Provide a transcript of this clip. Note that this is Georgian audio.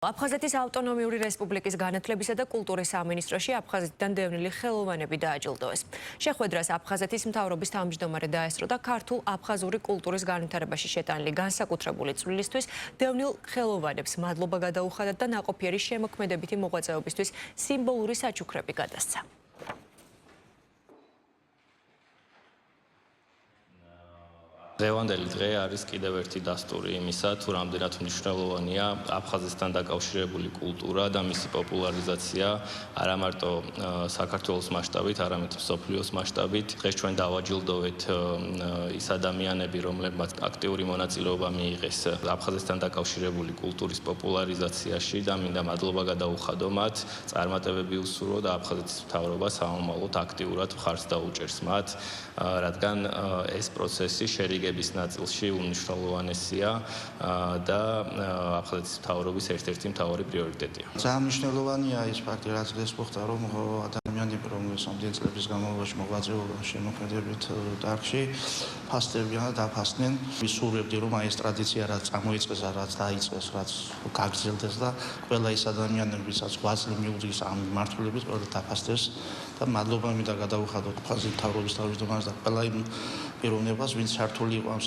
აფხაზეთის ავტონომიური რესპუბლიკის განათლებისა და კულტურის სამინისტროში აფხაზეთიდან დევნილი ხელოვანები დააჯილდოეს. შეხვედრას აფხაზეთის მთავრობის თავმჯდომარე დაესწრო და ქართულ აფხაზური კულტურის განვითარებაში შეტანილი განსაკუთრებული წვლილისთვის დევნილ ხელოვანებს მადლობა გადაუხადათ და ნაყოფიერი შემოქმედებითი მოღვაწეობისთვის სიმბოლური საჩუქრები გადასცა. დღევანდელი დღე არის კიდევ ერთი დასტური იმისა, თუ რამდენად მნიშვნელოვანია აფხაზეთთან დაკავშირებული კულტურა და მისი პოპულარიზაცია არა მარტო საქართველოს მასშტაბით, არამედ მსოფლიოს მასშტაბით. დღეს ჩვენ დავაჯილდოვეთ ის ადამიანები, რომლებმაც აქტიური მონაწილეობა მიიღეს აფხაზეთთან დაკავშირებული კულტურის პოპულარიზაციაში და მინდა მადლობა გადაუხადო მათ, წარმატებები უსურვო და აფხაზეთის მთავრობა სამომავლოდ აქტიურად მხარს დაუჭერს მათ, რადგან ეს პროცესი შერიგების ნაწილში უმნიშვნელოვანესია და აფხაზეთის მთავრობის ერთ-ერთი მთავარი პრიორიტეტია. ძალიან მნიშვნელოვანია ის ფაქტი, რაც დღეს მოხდა, რომ ადამიანები, რომლებიც ამდენ წლების განმავლობაში მოღვაწეობენ შემოქმედებით დარგში, ფასდებიან და დაფასდნენ. ვისურვებდი, რომ ეს ტრადიცია რაც წამოიწყეს, რაც დაიწყეს, რაც გაგრძელდეს და ყველა ის ადამიანები, ვისაც ღვაწლი მიუძღვის ამ მმართველობის, ყველა დაფასდეს და მადლობა მინდა გადაუხადოთ აფხაზეთის მთავრობის თავმჯდომარეს და ყველა იმ პიროვნებას, ვინც ჩართული იყო ამ